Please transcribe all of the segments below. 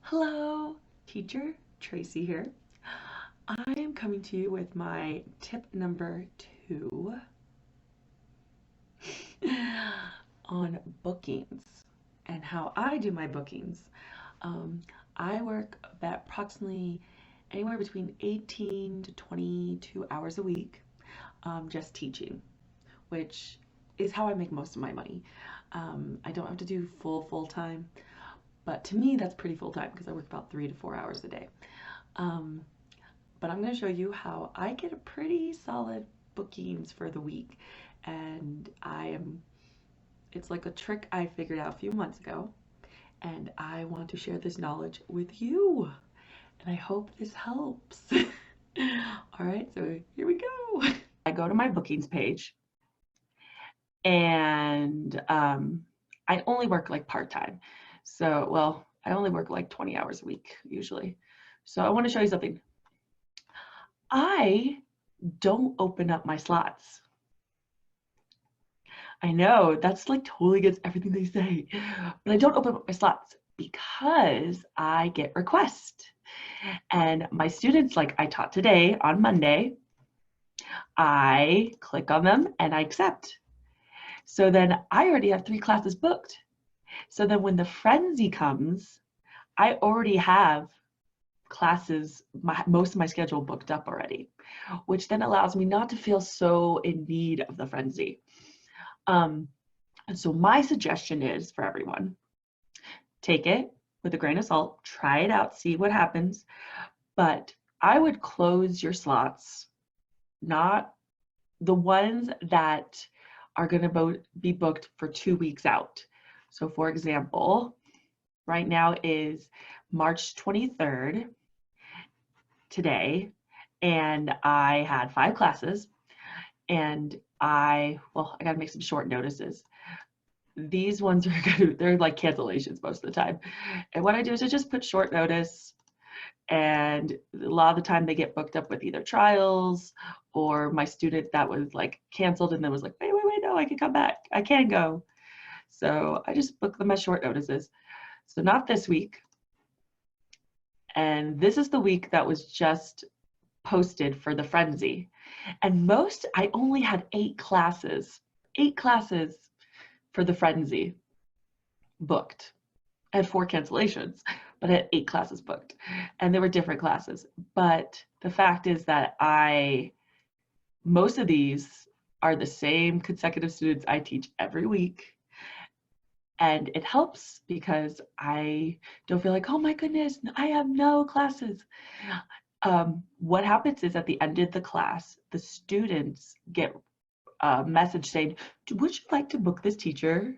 Hello, teacher Tracy here. I am coming to you with my tip number 2 on bookings and how I do my bookings. Um, I work at approximately anywhere between 18 to 22 hours a week, just teaching, which is how I make most of my money. I don't have to do full time, but to me that's pretty full time because I work about 3 to 4 hours a day. Um, but I'm going to show you how I get a pretty solid bookings for the week. And it's like a trick I figured out a few months ago. And I want to share this knowledge with you. And I hope this helps. All right, so here we go. I go to my bookings page and I only work like part-time. So, well, I only work like 20 hours a week usually. So I want to show you something. I don't open up my slots. I know that's like totally against everything they say, but I don't open up my slots because I get requests. And my students, like I taught today on Monday, I click on them and I accept. So then I already have 3 classes booked. So then when the frenzy comes, I already have classes, most of my schedule booked up already, which then allows me not to feel so in need of the frenzy. And so my suggestion is for everyone, take it with a grain of salt, try it out, see what happens. But I would close your slots, not the ones that are going to be booked for 2 weeks out. So for example, right now is March 23rd today, and I had 5 classes, and I got to make some short notices. These ones they're like cancellations most of the time. And what I do is I just put short notice, and a lot of the time they get booked up with either trials or my student that was like canceled and then was like, wait, no, I can come back. I can go. So I just book them as short notices. So not this week. And this is the week that was just posted for the frenzy. And I only had 8 classes for the frenzy booked. I had 4 cancellations, but I had 8 classes booked, and they were different classes. But the fact is that most of these are the same consecutive students I teach every week. And it helps because I don't feel like, oh my goodness, I have no classes. What happens is at the end of the class, the students get a message saying, would you like to book this teacher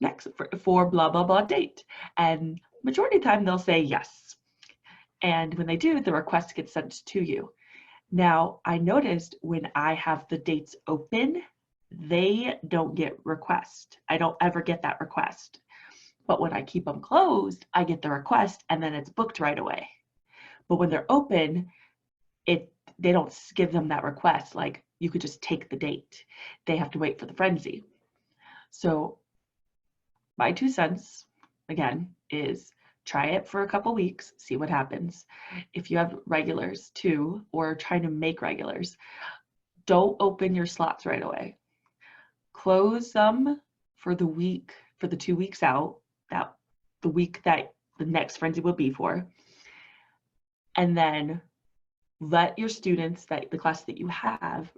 next for blah, blah, blah date? And majority of the time they'll say yes. And when they do, the request gets sent to you. Now, I noticed when I have the dates open, they don't get request. I don't ever get that request. But when I keep them closed, I get the request and then it's booked right away. But when they're open, they don't give them that request. Like you could just take the date. They have to wait for the frenzy. So my 2 cents, again, is try it for a couple weeks, see what happens. If you have regulars too, or trying to make regulars, don't open your slots right away. Close them for the 2 weeks out, that the week that the next frenzy will be for. And then let your students, the class that you have,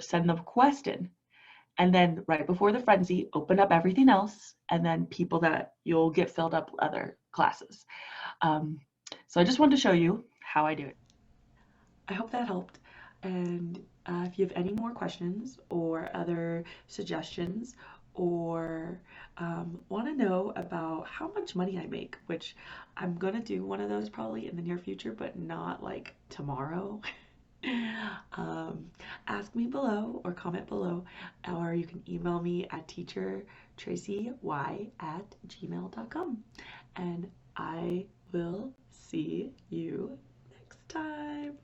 send the request in. And then right before the frenzy, open up everything else, and then people that you'll get filled up with other classes. So I just wanted to show you how I do it. I hope that helped. And if you have any more questions or other suggestions or want to know about how much money I make, which I'm going to do one of those probably in the near future, but not like tomorrow. Ask me below or comment below, or you can email me at teachertracy@gmail.com. And I will see you next time.